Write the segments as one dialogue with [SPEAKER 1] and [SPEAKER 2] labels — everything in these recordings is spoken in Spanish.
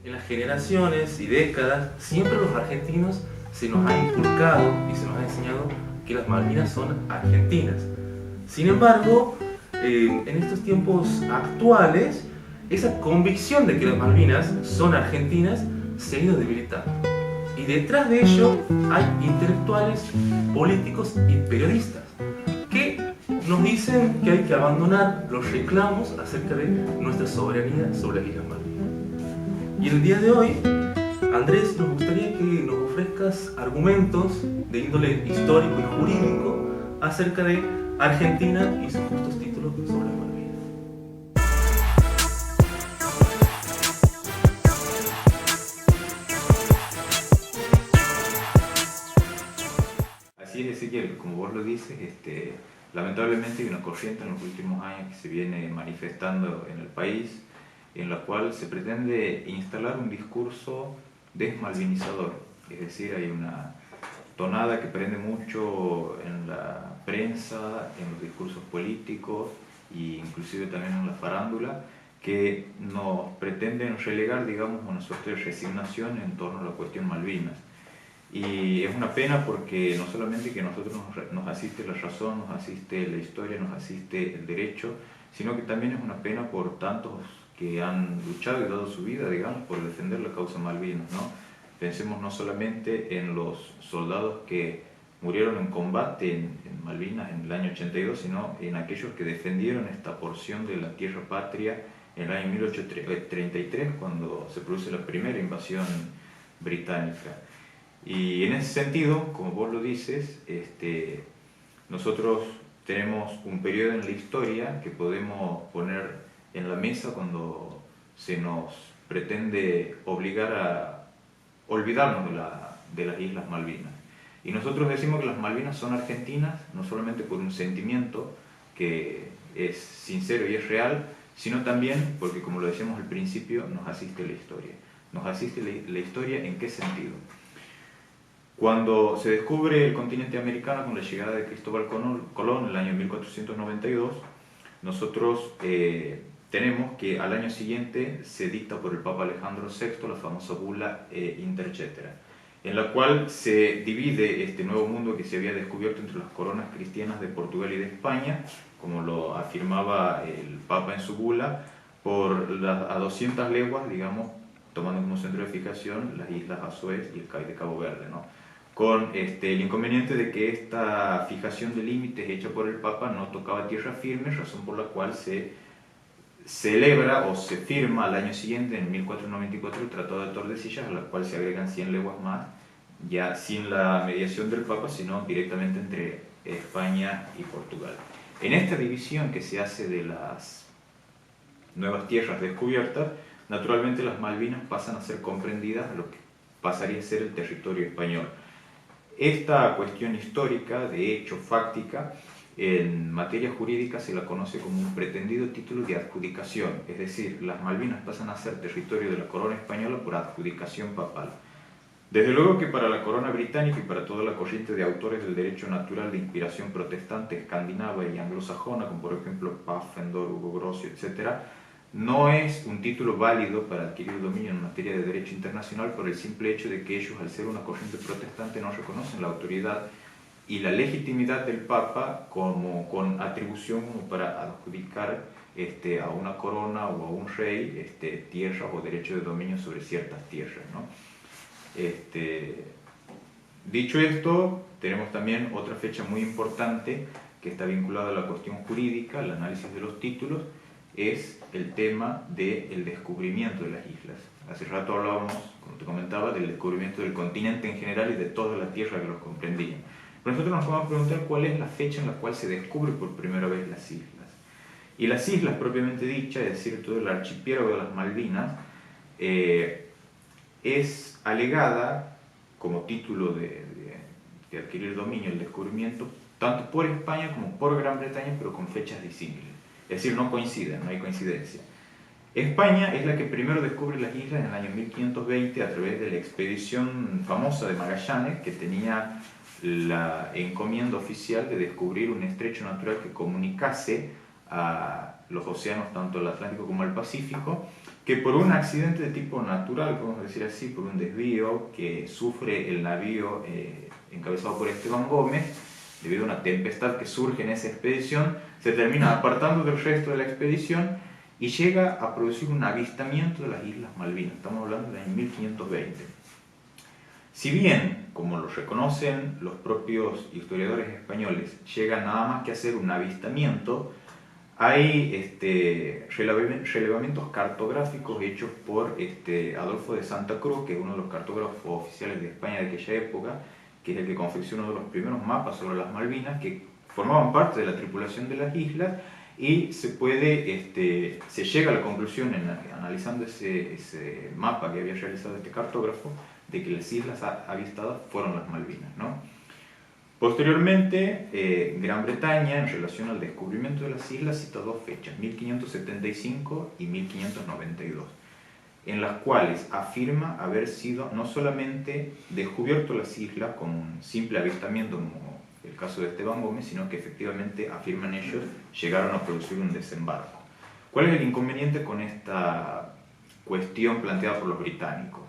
[SPEAKER 1] En las generaciones y décadas, siempre los argentinos se nos ha inculcado y se nos ha enseñado que las Malvinas son argentinas. Sin embargo, en estos tiempos actuales, esa convicción de que las Malvinas son argentinas se ha ido debilitando. Y detrás de ello hay intelectuales, políticos y periodistas que nos dicen que hay que abandonar los reclamos acerca de nuestra soberanía sobre las Islas Malvinas. Y el día de hoy, Andrés, nos gustaría que nos ofrezcas argumentos de índole histórico y jurídico acerca de Argentina y sus justos títulos sobre las Malvinas.
[SPEAKER 2] Así es, Ezequiel, como vos lo dices, lamentablemente hay una corriente en los últimos años que se viene manifestando en el país, en la cual se pretende instalar un discurso desmalvinizador, es decir, hay una tonada que prende mucho en la prensa, en los discursos políticos e inclusive también en la farándula, que nos pretenden relegar, digamos, una suerte de resignación en torno a la cuestión Malvinas. Y es una pena porque no solamente que a nosotros nos asiste la razón, nos asiste la historia, nos asiste el derecho, sino que también es una pena por tantos que han luchado y dado su vida, digamos, por defender la causa Malvinas, ¿no? Pensemos no solamente en los soldados que murieron en combate en Malvinas en el año 82, sino en aquellos que defendieron esta porción de la tierra patria en el año 1833, cuando se produce la primera invasión británica. Y en ese sentido, como vos lo dices, nosotros tenemos un periodo en la historia que podemos poner en la mesa cuando se nos pretende obligar a olvidarnos de las Islas Malvinas. Y nosotros decimos que las Malvinas son argentinas, no solamente por un sentimiento que es sincero y es real, sino también porque, como lo decíamos al principio, nos asiste la historia. ¿Nos asiste la historia en qué sentido? Cuando se descubre el continente americano con la llegada de Cristóbal Colón en el año 1492, nosotros tenemos que al año siguiente se dicta por el Papa Alejandro VI la famosa bula Inter Cetera, en la cual se divide este nuevo mundo que se había descubierto entre las coronas cristianas de Portugal y de España, como lo afirmaba el Papa en su bula, a 200 leguas, digamos, tomando como centro de fijación las islas Azuez y el Cabo de Cabo Verde, ¿no? Con el inconveniente de que esta fijación de límites hecha por el Papa no tocaba tierra firme, razón por la cual se celebra o se firma al año siguiente, en 1494, el Tratado de Tordesillas, a la cual se agregan 100 leguas más, ya sin la mediación del Papa, sino directamente entre España y Portugal. En esta división que se hace de las nuevas tierras descubiertas, naturalmente las Malvinas pasan a ser comprendidas a lo que pasaría a ser el territorio español. Esta cuestión histórica, de hecho fáctica, en materia jurídica se la conoce como un pretendido título de adjudicación, es decir, las Malvinas pasan a ser territorio de la corona española por adjudicación papal. Desde luego que para la corona británica y para toda la corriente de autores del derecho natural de inspiración protestante, escandinava y anglosajona, como por ejemplo Pfaffendorf, Hugo Grocio, etc., no es un título válido para adquirir dominio en materia de derecho internacional por el simple hecho de que ellos, al ser una corriente protestante, no reconocen la autoridad y la legitimidad del Papa con atribución como para adjudicar a una corona o a un rey tierras o derecho de dominio sobre ciertas tierras, ¿no? Dicho esto, tenemos también otra fecha muy importante que está vinculada a la cuestión jurídica, el análisis de los títulos, es el tema del descubrimiento de las islas. Hace rato hablábamos, como te comentaba, del descubrimiento del continente en general y de toda la tierra que los comprendía. Pero nosotros nos vamos a preguntar cuál es la fecha en la cual se descubre por primera vez las islas. Y las islas propiamente dichas, es decir, todo el archipiélago de las Malvinas, es alegada como título de adquirir dominio, el descubrimiento, tanto por España como por Gran Bretaña, pero con fechas disímiles. Es decir, no coinciden, no hay coincidencia. España es la que primero descubre las islas en el año 1520 a través de la expedición famosa de Magallanes, que tenía la encomienda oficial de descubrir un estrecho natural que comunicase a los océanos, tanto el Atlántico como el Pacífico, que por un accidente de tipo natural, podemos decir así, por un desvío que sufre el navío encabezado por Esteban Gómez, debido a una tempestad que surge en esa expedición, se termina apartando del resto de la expedición y llega a producir un avistamiento de las Islas Malvinas. Estamos hablando del año 1520. Si bien, como lo reconocen los propios historiadores españoles, llega nada más que a hacer un avistamiento, hay relevamientos cartográficos hechos por Adolfo de Santa Cruz, que es uno de los cartógrafos oficiales de España de aquella época, que es el que confeccionó uno de los primeros mapas sobre las Malvinas, que formaban parte de la tripulación de las islas, y se llega a la conclusión, analizando ese mapa que había realizado este cartógrafo, de que las islas avistadas fueron las Malvinas, ¿no? Posteriormente, Gran Bretaña, en relación al descubrimiento de las islas, cita dos fechas, 1575 y 1592, en las cuales afirma haber sido no solamente descubierto las islas con un simple avistamiento, como el caso de Esteban Gómez, sino que efectivamente, afirman ellos, llegaron a producir un desembarco. ¿Cuál es el inconveniente con esta cuestión planteada por los británicos?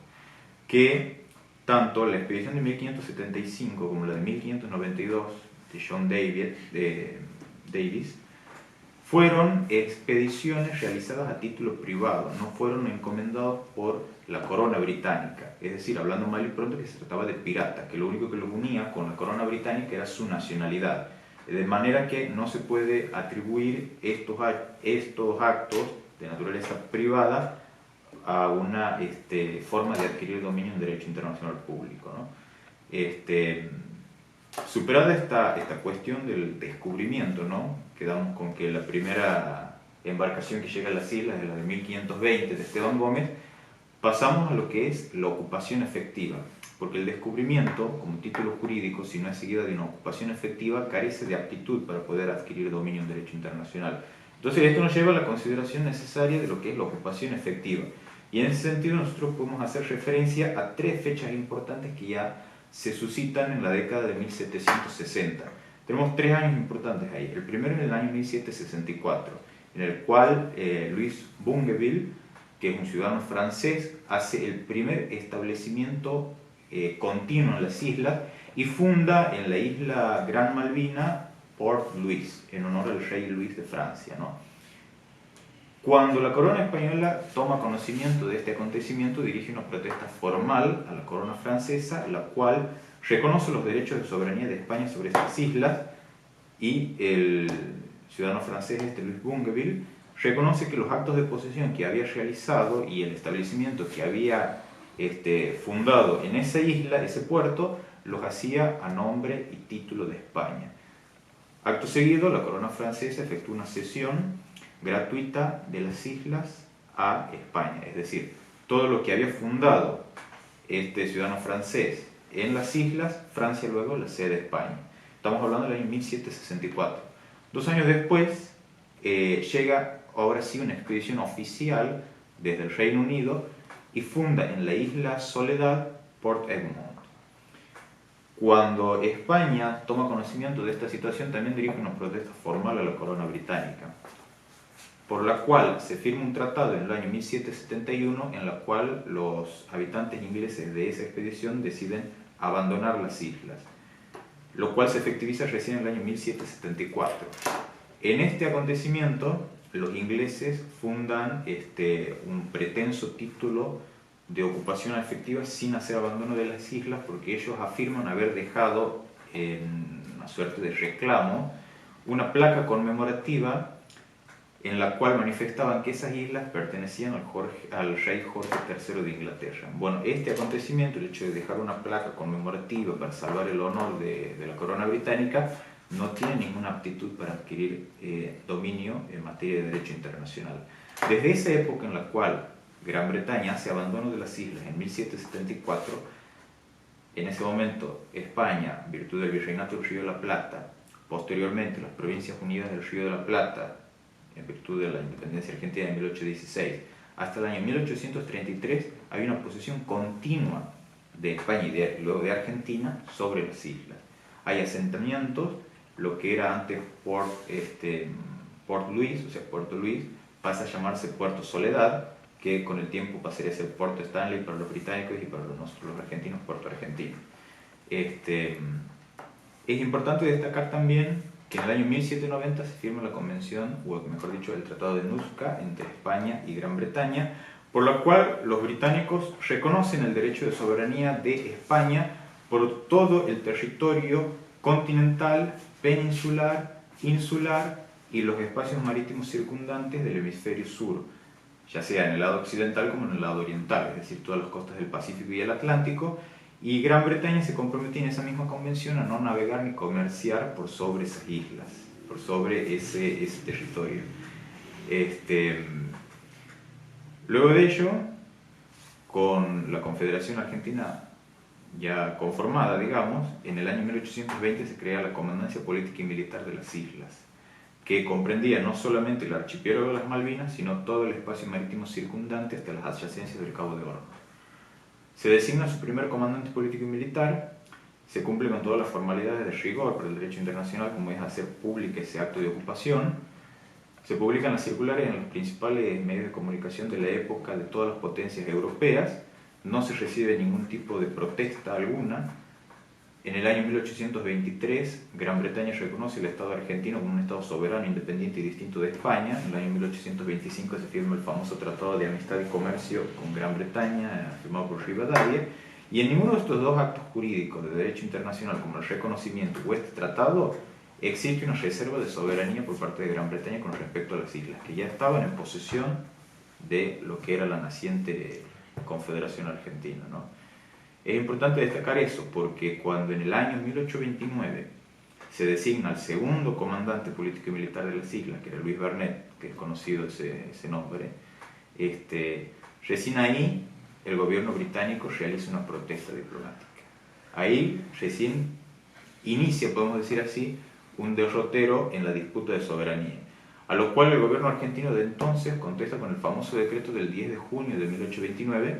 [SPEAKER 2] Que tanto la expedición de 1575 como la de 1592 de John Davis fueron expediciones realizadas a título privado, no fueron encomendados por la corona británica. Es decir, hablando mal y pronto, que se trataba de piratas, que lo único que los unía con la corona británica era su nacionalidad. De manera que no se puede atribuir estos actos de naturaleza privada a una forma de adquirir dominio en derecho internacional público, ¿no? Superada esta cuestión del descubrimiento, ¿no? Quedamos con que la primera embarcación que llega a las islas es la de 1520 de Esteban Gómez. Pasamos a lo que es la ocupación efectiva, porque el descubrimiento, como título jurídico, si no es seguida de una ocupación efectiva, carece de aptitud para poder adquirir dominio en derecho internacional. Entonces esto nos lleva a la consideración necesaria de lo que es la ocupación efectiva. Y en ese sentido nosotros podemos hacer referencia a tres fechas importantes que ya se suscitan en la década de 1760. Tenemos tres años importantes ahí. El primero es el año 1764, en el cual Louis Bougainville, que es un ciudadano francés, hace el primer establecimiento continuo en las islas y funda en la isla Gran Malvina Port Louis, en honor al rey Luis de Francia, ¿no? Cuando la corona española toma conocimiento de este acontecimiento, dirige una protesta formal a la corona francesa, la cual reconoce los derechos de soberanía de España sobre estas islas, y el ciudadano francés, Louis Bougainville, reconoce que los actos de posesión que había realizado y el establecimiento que había fundado en esa isla, ese puerto, los hacía a nombre y título de España. Acto seguido, la corona francesa efectúa una cesión gratuita de las islas a España, es decir, todo lo que había fundado este ciudadano francés en las islas, Francia luego la cede a España. Estamos hablando del año 1764. 2 años después llega ahora sí una expedición oficial desde el Reino Unido y funda en la isla Soledad Port Egmont. Cuando España toma conocimiento de esta situación, también dirige una protesta formal a la corona británica, por la cual se firma un tratado en el año 1771, en la cual los habitantes ingleses de esa expedición deciden abandonar las islas, lo cual se efectiviza recién en el año 1774. En este acontecimiento, los ingleses fundan un pretenso título de ocupación efectiva sin hacer abandono de las islas, porque ellos afirman haber dejado en una suerte de reclamo una placa conmemorativa en la cual manifestaban que esas islas pertenecían al rey Jorge III de Inglaterra. Bueno, este acontecimiento, el hecho de dejar una placa conmemorativa para salvar el honor de la corona británica, no tiene ninguna aptitud para adquirir dominio en materia de derecho internacional. Desde esa época en la cual Gran Bretaña hace abandono de las islas en 1774, en ese momento España, en virtud del Virreinato del Río de la Plata, posteriormente las Provincias Unidas del Río de la Plata, en virtud de la independencia argentina de 1816, hasta el año 1833, había una posesión continua de España y luego de Argentina sobre las islas. Hay asentamientos, lo que era antes Port Louis, o sea, Puerto Luis, pasa a llamarse Puerto Soledad, que con el tiempo pasaría a ser Puerto Stanley para los británicos y para los argentinos Puerto Argentino. Es importante destacar también que en el año 1790 se firma la convención, o mejor dicho, el Tratado de Nusca entre España y Gran Bretaña, por la cual los británicos reconocen el derecho de soberanía de España por todo el territorio continental, peninsular, insular y los espacios marítimos circundantes del hemisferio sur, ya sea en el lado occidental como en el lado oriental, es decir, todas las costas del Pacífico y el Atlántico, y Gran Bretaña se comprometió en esa misma convención a no navegar ni comerciar por sobre esas islas, por sobre ese territorio. Luego de ello, con la Confederación Argentina ya conformada, digamos, en el año 1820 se crea la Comandancia Política y Militar de las Islas, que comprendía no solamente el archipiélago de las Malvinas, sino todo el espacio marítimo circundante hasta las adyacencias del Cabo de Hornos. Se designa su primer comandante político y militar, se cumple con todas las formalidades de rigor para el derecho internacional, como es hacer público ese acto de ocupación. Se publican las circulares en los principales medios de comunicación de la época de todas las potencias europeas, no se recibe ningún tipo de protesta alguna. En el año 1823, Gran Bretaña reconoce el Estado argentino como un Estado soberano, independiente y distinto de España. En el año 1825 se firma el famoso Tratado de Amistad y Comercio con Gran Bretaña, firmado por Rivadavia. Y en ninguno de estos dos actos jurídicos de derecho internacional, como el reconocimiento o este tratado, existe una reserva de soberanía por parte de Gran Bretaña con respecto a las islas, que ya estaban en posesión de lo que era la naciente Confederación Argentina, ¿no? Es importante destacar eso porque cuando en el año 1829 se designa al segundo comandante político y militar de las islas, que era Luis Bernet, que es conocido ese nombre, recién ahí el gobierno británico realiza una protesta diplomática. Ahí recién inicia, podemos decir así, un derrotero en la disputa de soberanía, a lo cual el gobierno argentino de entonces contesta con el famoso decreto del 10 de junio de 1829,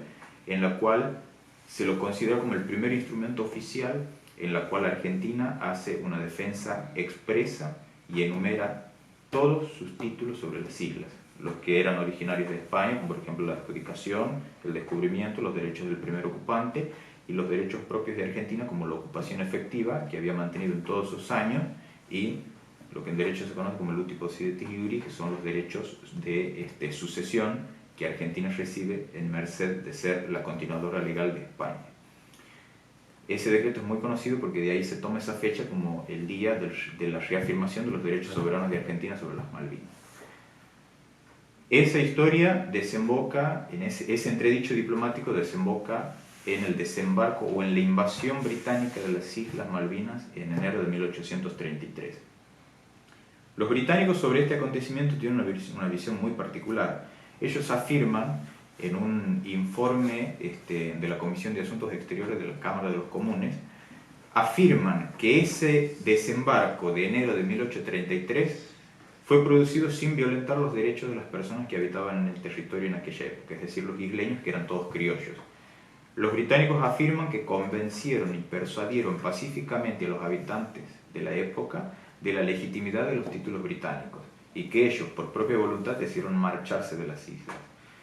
[SPEAKER 2] en la cual se lo considera como el primer instrumento oficial en la cual Argentina hace una defensa expresa y enumera todos sus títulos sobre las islas, los que eran originarios de España, como por ejemplo la adjudicación, el descubrimiento, los derechos del primer ocupante y los derechos propios de Argentina como la ocupación efectiva que había mantenido en todos sus años y lo que en derecho se conoce como el uti possidetis iuris, que son los derechos de sucesión que Argentina recibe en merced de ser la continuadora legal de España. Ese decreto es muy conocido porque de ahí se toma esa fecha como el día de la reafirmación de los derechos soberanos de Argentina sobre las Malvinas. Esa historia desemboca, en ese entredicho diplomático desemboca en el desembarco o en la invasión británica de las Islas Malvinas en enero de 1833. Los británicos sobre este acontecimiento tienen una visión muy particular. Ellos afirman en un informe de la Comisión de Asuntos Exteriores de la Cámara de los Comunes, afirman que ese desembarco de enero de 1833 fue producido sin violentar los derechos de las personas que habitaban en el territorio en aquella época, es decir, los isleños, que eran todos criollos. Los británicos afirman que convencieron y persuadieron pacíficamente a los habitantes de la época de la legitimidad de los títulos británicos y que ellos, por propia voluntad, decidieron marcharse de las islas.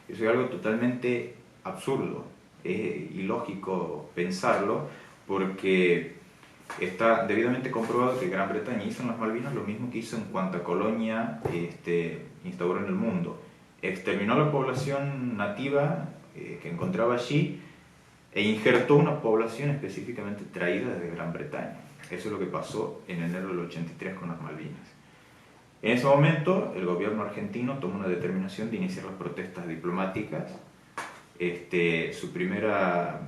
[SPEAKER 2] Eso es algo totalmente absurdo, es ilógico pensarlo, porque está debidamente comprobado que Gran Bretaña hizo en las Malvinas lo mismo que hizo en cuanta colonia instauró en el mundo. Exterminó a la población nativa que encontraba allí e injertó una población específicamente traída desde Gran Bretaña. Eso es lo que pasó en enero del 83 con las Malvinas. En ese momento, el gobierno argentino tomó una determinación de iniciar las protestas diplomáticas. Su primera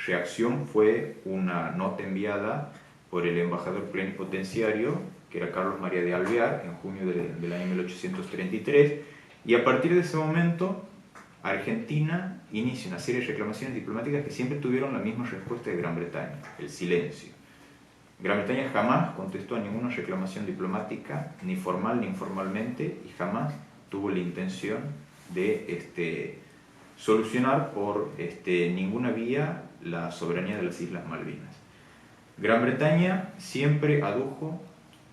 [SPEAKER 2] reacción fue una nota enviada por el embajador plenipotenciario, que era Carlos María de Alvear, en junio del año 1833, y a partir de ese momento, Argentina inicia una serie de reclamaciones diplomáticas que siempre tuvieron la misma respuesta de Gran Bretaña, el silencio. Gran Bretaña jamás contestó a ninguna reclamación diplomática, ni formal ni informalmente, y jamás tuvo la intención de solucionar por ninguna vía la soberanía de las Islas Malvinas. Gran Bretaña siempre adujo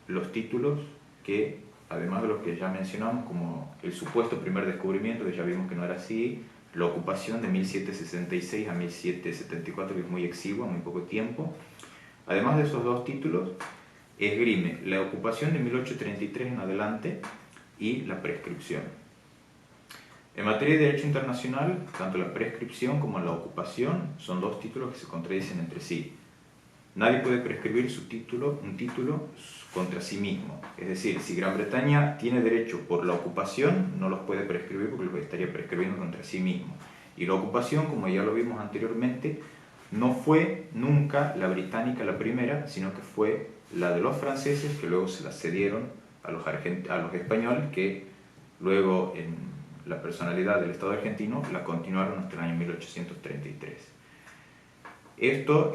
[SPEAKER 2] los títulos que, además de los que ya mencionamos, como el supuesto primer descubrimiento, que ya vimos que no era así, la ocupación de 1766 a 1774, que es muy exigua, muy poco tiempo. Además de esos dos títulos, esgrime la ocupación de 1833 en adelante y la prescripción. En materia de derecho internacional, tanto la prescripción como la ocupación son dos títulos que se contradicen entre sí. Nadie puede prescribir un título contra sí mismo. Es decir, si Gran Bretaña tiene derecho por la ocupación, no los puede prescribir porque los estaría prescribiendo contra sí mismo. Y la ocupación, como ya lo vimos anteriormente, no fue nunca la británica la primera, sino que fue la de los franceses, que luego se la cedieron a los españoles, que luego en la personalidad del Estado argentino la continuaron hasta el año 1833. Esto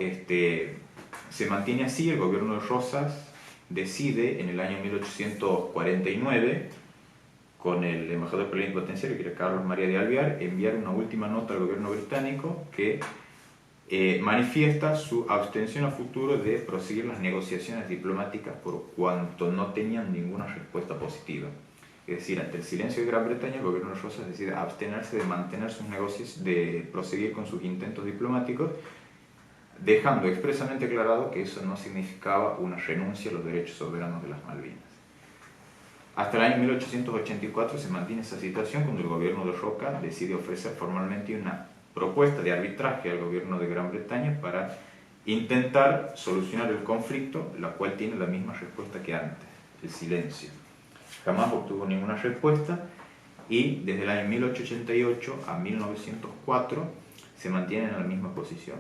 [SPEAKER 2] se mantiene así. El gobierno de Rosas decide en el año 1849, con el embajador plenipotenciario, que era Carlos María de Alvear, enviar una última nota al gobierno británico que manifiesta su abstención a futuro de proseguir las negociaciones diplomáticas por cuanto no tenían ninguna respuesta positiva. Es decir, ante el silencio de Gran Bretaña, el gobierno de Rosas decide abstenerse de mantener sus negocios, de proseguir con sus intentos diplomáticos, dejando expresamente aclarado que eso no significaba una renuncia a los derechos soberanos de las Malvinas. Hasta el año 1884 se mantiene esa situación cuando el gobierno de Roca decide ofrecer formalmente una propuesta de arbitraje al gobierno de Gran Bretaña para intentar solucionar el conflicto, la cual tiene la misma respuesta que antes, el silencio. Jamás obtuvo ninguna respuesta y desde el año 1888 a 1904 se mantienen en la misma posición.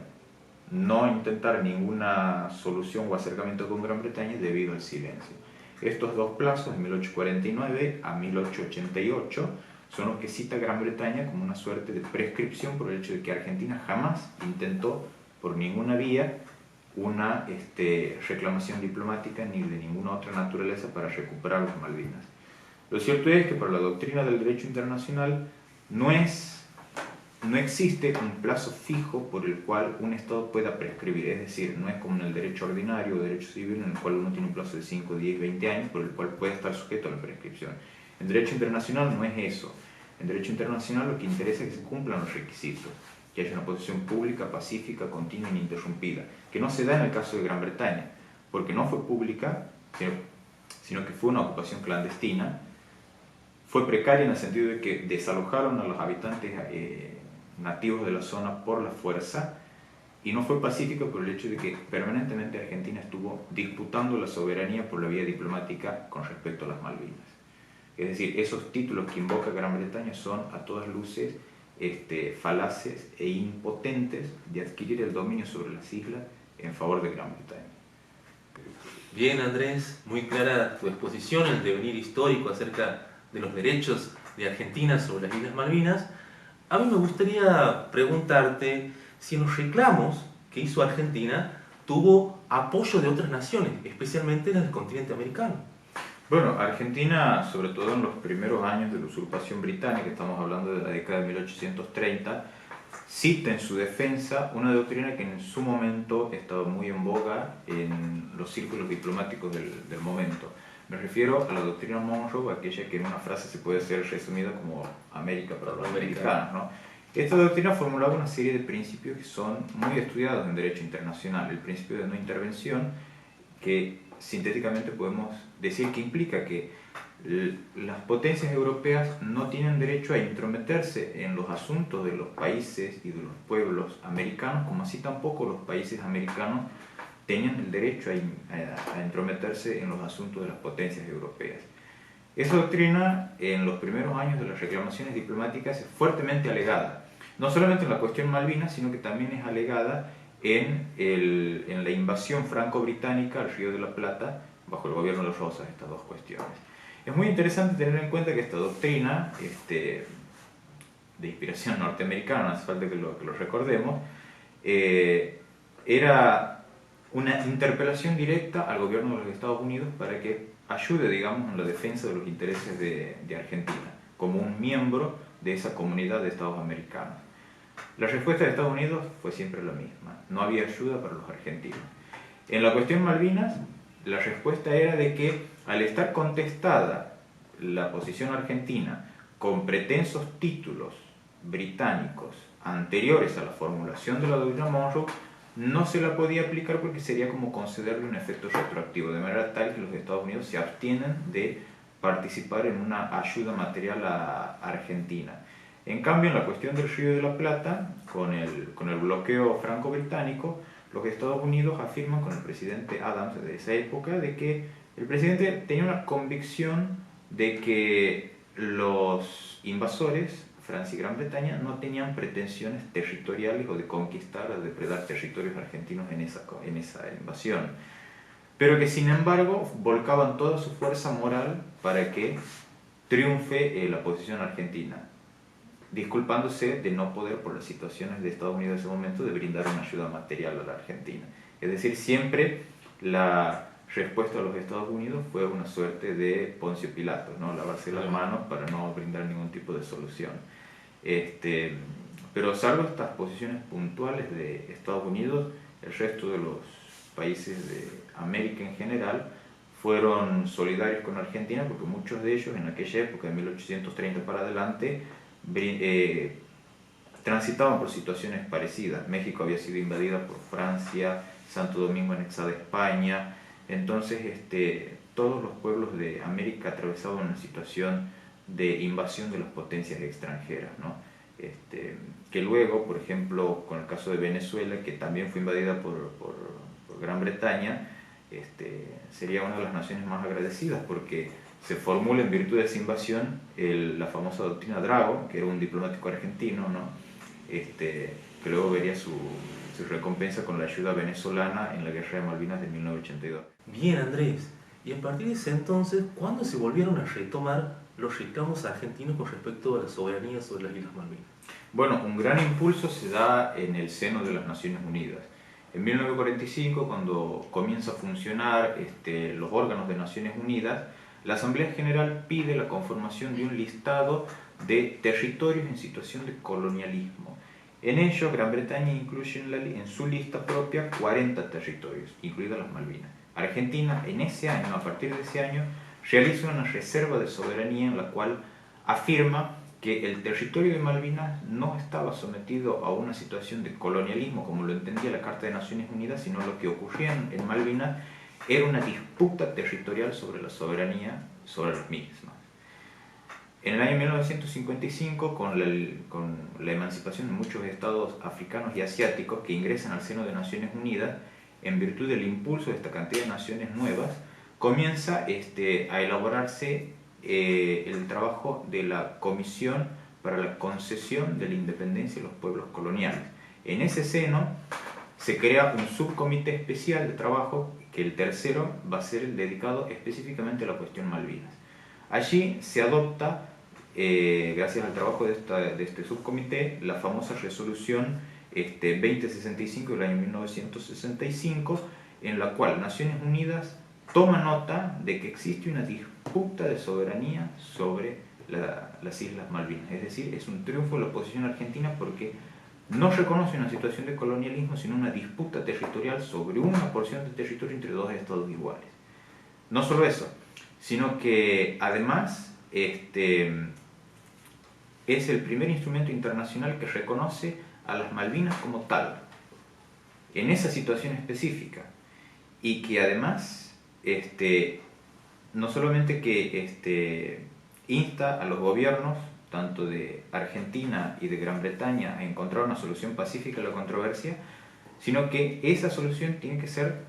[SPEAKER 2] No intentar ninguna solución o acercamiento con Gran Bretaña debido al silencio. Estos dos plazos, de 1849 a 1888, son los que cita Gran Bretaña como una suerte de prescripción por el hecho de que Argentina jamás intentó por ninguna vía una reclamación diplomática ni de ninguna otra naturaleza para recuperar las Malvinas. Lo cierto es que para la doctrina del derecho internacional no existe un plazo fijo por el cual un Estado pueda prescribir. Es decir, no es como en el derecho ordinario o derecho civil, en el cual uno tiene un plazo de 5, 10, 20 años por el cual puede estar sujeto a la prescripción. En derecho internacional no es eso. En derecho internacional lo que interesa es que se cumplan los requisitos, que haya una posición pública, pacífica, continua e ininterrumpida, que no se da en el caso de Gran Bretaña, porque no fue pública, sino que fue una ocupación clandestina. Fue precaria en el sentido de que desalojaron a los habitantes nativos de la zona por la fuerza, y no fue pacífica por el hecho de que permanentemente Argentina estuvo disputando la soberanía por la vía diplomática con respecto a las Malvinas. Es decir, esos títulos que invoca Gran Bretaña son a todas luces falaces e impotentes de adquirir el dominio sobre las islas en favor de Gran Bretaña.
[SPEAKER 1] Bien, Andrés, muy clara tu exposición, el devenir histórico acerca de los derechos de Argentina sobre las Islas Malvinas. A mí me gustaría preguntarte si en los reclamos que hizo Argentina tuvo apoyo de otras naciones, especialmente las del continente americano.
[SPEAKER 2] Bueno, Argentina, sobre todo en los primeros años de la usurpación británica, estamos hablando de la década de 1830, cita en su defensa una doctrina que en su momento estaba muy en boga en los círculos diplomáticos del momento. Me refiero a la doctrina Monroe, aquella que en una frase se puede ser resumida como América para los americanos, ¿no? Esta doctrina formulaba una serie de principios que son muy estudiados en derecho internacional. El principio de no intervención, que sintéticamente podemos decir que implica que las potencias europeas no tienen derecho a intrometerse en los asuntos de los países y de los pueblos americanos, como así tampoco los países americanos tenían el derecho a intrometerse en los asuntos de las potencias europeas. Esa doctrina, en los primeros años de las reclamaciones diplomáticas, es fuertemente alegada, no solamente en la cuestión Malvinas, sino que también es alegada en la invasión franco-británica al Río de la Plata bajo el gobierno de Rosas, estas dos cuestiones. Es muy interesante tener en cuenta que esta doctrina, de inspiración norteamericana, no hace falta que lo recordemos, era una interpelación directa al gobierno de los Estados Unidos para que ayude, digamos, en la defensa de los intereses de Argentina, como un miembro de esa comunidad de Estados americanos. La respuesta de Estados Unidos fue siempre la misma, no había ayuda para los argentinos. En la cuestión Malvinas, la respuesta era de que al estar contestada la posición argentina con pretensos títulos británicos anteriores a la formulación de la doctrina Monroe no se la podía aplicar porque sería como concederle un efecto retroactivo, de manera tal que los Estados Unidos se abstienen de participar en una ayuda material a Argentina. En cambio, en la cuestión del Río de la Plata, con el bloqueo franco-británico, los Estados Unidos afirman con el presidente Adams de esa época de que el presidente tenía una convicción de que los invasores, Francia y Gran Bretaña, no tenían pretensiones territoriales o de conquistar o depredar territorios argentinos en esa invasión, pero que sin embargo volcaban toda su fuerza moral para que triunfe la posición argentina, disculpándose de no poder, por las situaciones de Estados Unidos en ese momento, de brindar una ayuda material a la Argentina. Es decir, siempre la respuesta a los Estados Unidos fue una suerte de Poncio Pilato, ¿no? Lavarse las manos para no brindar ningún tipo de solución. Pero salvo estas posiciones puntuales de Estados Unidos, el resto de los países de América en general fueron solidarios con Argentina, porque muchos de ellos en aquella época, de 1830 para adelante, transitaban por situaciones parecidas. México había sido invadida por Francia, Santo Domingo anexada a España, entonces todos los pueblos de América atravesaban una situación de invasión de las potencias extranjeras, ¿no? Que luego, por ejemplo, con el caso de Venezuela, que también fue invadida por Gran Bretaña, sería una de las naciones más agradecidas, porque se formula en virtud de esa invasión la famosa doctrina Drago, que era un diplomático argentino, ¿no? Que luego vería su recompensa con la ayuda venezolana en la Guerra de Malvinas de 1982.
[SPEAKER 1] Bien, Andrés. Y a partir de ese entonces, ¿cuándo se volvieron a retomar los reclamos argentinos con respecto a la soberanía sobre las Islas Malvinas?
[SPEAKER 2] Bueno, un gran impulso se da en el seno de las Naciones Unidas. En 1945, cuando comienza a funcionar los órganos de Naciones Unidas, la Asamblea General pide la conformación de un listado de territorios en situación de colonialismo. En ello, Gran Bretaña incluye en su lista propia 40 territorios, incluidas las Malvinas. Argentina, en ese año, a partir de ese año, realiza una reserva de soberanía en la cual afirma que el territorio de Malvinas no estaba sometido a una situación de colonialismo como lo entendía la Carta de Naciones Unidas, sino lo que ocurría en Malvinas era una disputa territorial sobre la soberanía sobre las mismas. En el año 1955, con la emancipación de muchos estados africanos y asiáticos que ingresan al seno de Naciones Unidas, en virtud del impulso de esta cantidad de naciones nuevas, comienza a elaborarse el trabajo de la Comisión para la Concesión de la Independencia de los Pueblos Coloniales. En ese seno se crea un subcomité especial de trabajo, que el tercero va a ser dedicado específicamente a la cuestión Malvinas. Allí se adopta, gracias al trabajo de este subcomité, la famosa resolución 2065 del año 1965, en la cual Naciones Unidas toma nota de que existe una disputa de soberanía sobre las Islas Malvinas. Es decir, es un triunfo de la oposición argentina porque no reconoce una situación de colonialismo, sino una disputa territorial sobre una porción de territorio entre dos estados iguales. No solo eso, sino que además es el primer instrumento internacional que reconoce a las Malvinas como tal, en esa situación específica, y que además no solamente que insta a los gobiernos tanto de Argentina y de Gran Bretaña a encontrar una solución pacífica a la controversia, sino que esa solución tiene que ser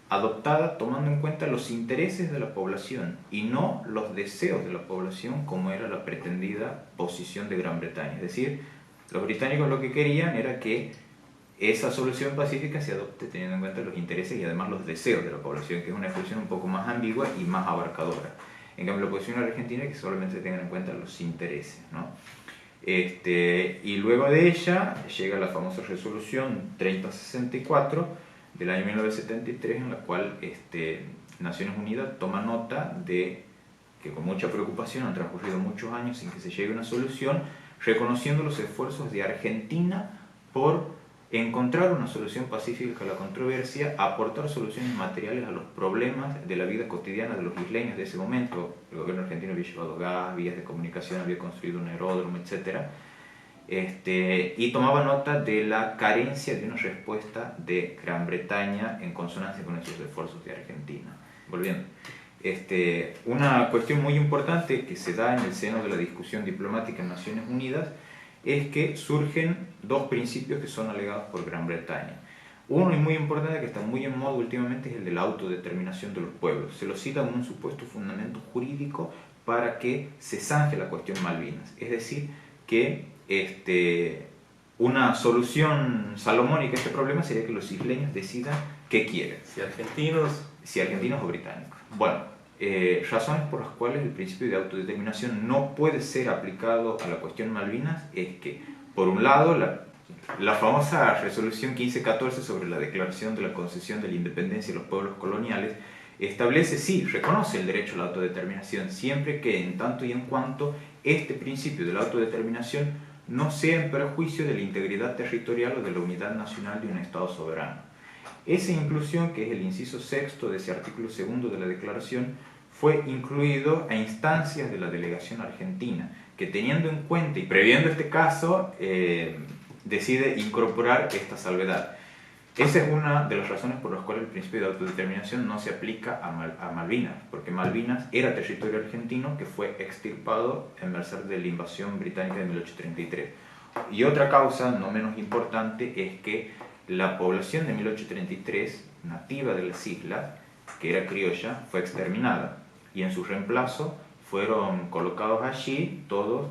[SPEAKER 2] adoptada tomando en cuenta los intereses de la población y no los deseos de la población, como era la pretendida posición de Gran Bretaña. Es decir, los británicos lo que querían era que esa solución pacífica se adopte teniendo en cuenta los intereses y además los deseos de la población, que es una expresión un poco más ambigua y más abarcadora. En cambio, la posición argentina es que solamente tengan en cuenta los intereses, ¿no? Y luego de ella llega la famosa resolución 3064 del año 1973, en la cual Naciones Unidas toma nota de que con mucha preocupación han transcurrido muchos años sin que se llegue a una solución, reconociendo los esfuerzos de Argentina por encontrar una solución pacífica a la controversia, aportar soluciones materiales a los problemas de la vida cotidiana de los isleños de ese momento. El gobierno argentino había llevado gas, vías de comunicación, había construido un aeródromo, etc. y tomaba nota de la carencia de una respuesta de Gran Bretaña en consonancia con esos esfuerzos de Argentina. Volviendo. Una cuestión muy importante que se da en el seno de la discusión diplomática en Naciones Unidas es que surgen dos principios que son alegados por Gran Bretaña. Uno, y muy importante, que está muy en moda últimamente, es el de la autodeterminación de los pueblos. Se lo cita como un supuesto fundamento jurídico para que se zanje la cuestión Malvinas. Es decir, que una solución salomónica a este problema sería que los isleños decidan qué quieren.
[SPEAKER 1] Si argentinos
[SPEAKER 2] o británicos. Bueno, razones por las cuales el principio de autodeterminación no puede ser aplicado a la cuestión Malvinas es que, por un lado, la famosa resolución 1514 sobre la declaración de la concesión de la independencia de los pueblos coloniales establece, sí, reconoce el derecho a la autodeterminación, siempre que en tanto y en cuanto este principio de la autodeterminación no sea en perjuicio de la integridad territorial o de la unidad nacional de un Estado soberano. Esa inclusión, que es el inciso sexto de ese artículo segundo de la declaración, fue incluido a instancias de la delegación argentina, que teniendo en cuenta y previendo este caso, decide incorporar esta salvedad. Esa es una de las razones por las cuales el principio de autodeterminación no se aplica a Malvinas, porque Malvinas era territorio argentino que fue extirpado en merced de la invasión británica de 1833. Y otra causa, no menos importante, es que la población de 1833, nativa de las islas, que era criolla, fue exterminada, y en su reemplazo fueron colocados allí todos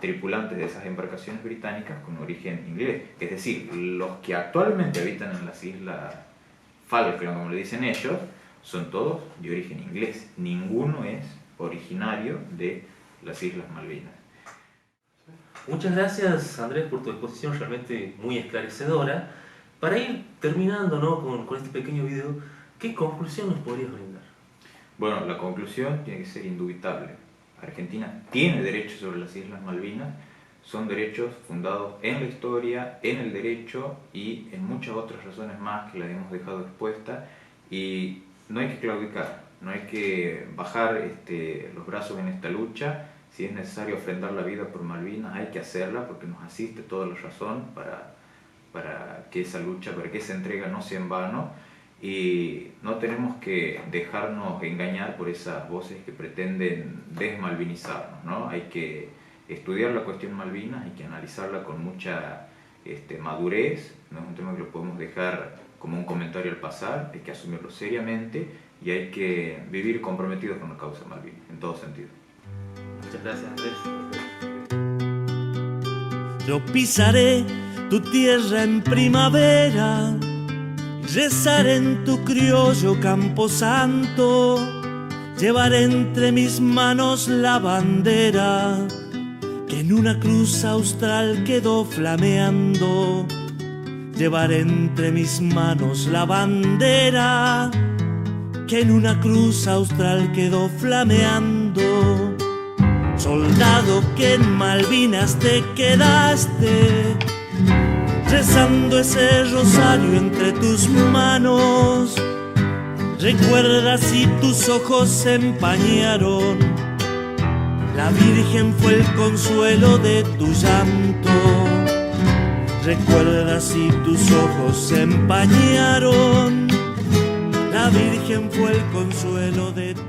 [SPEAKER 2] tripulantes de esas embarcaciones británicas con origen inglés. Es decir, los que actualmente habitan en las islas Falkland, como le dicen ellos, son todos de origen inglés. Ninguno es originario de las Islas Malvinas.
[SPEAKER 1] Muchas gracias, Andrés, por tu exposición realmente muy esclarecedora. Para ir terminando, ¿no?, con este pequeño video, ¿qué conclusión nos podrías brindar?
[SPEAKER 2] Bueno, la conclusión tiene que ser indubitable. Argentina tiene derechos sobre las Islas Malvinas, son derechos fundados en la historia, en el derecho y en muchas otras razones más que las hemos dejado expuestas, y no hay que claudicar, no hay que bajar los brazos en esta lucha. Si es necesario ofrendar la vida por Malvinas, hay que hacerla, porque nos asiste toda la razón para que esa lucha, para que esa entrega no sea en vano, y no tenemos que dejarnos engañar por esas voces que pretenden desmalvinizarnos, ¿no? Hay que estudiar la cuestión Malvinas, hay que analizarla con mucha madurez, no es un tema que lo podemos dejar como un comentario al pasar, hay que asumirlo seriamente y hay que vivir comprometidos con la causa Malvinas, en todo sentido.
[SPEAKER 1] Muchas gracias, Andrés.
[SPEAKER 3] Yo pisaré tu tierra en primavera, rezaré en tu criollo camposanto, llevaré entre mis manos la bandera que en una cruz austral quedó flameando. Llevaré entre mis manos la bandera que en una cruz austral quedó flameando. Soldado que en Malvinas te quedaste, rezando ese rosario entre tus manos. Recuerda si tus ojos se empañaron, la Virgen fue el consuelo de tu llanto. Recuerda si tus ojos se empañaron, la Virgen fue el consuelo de tu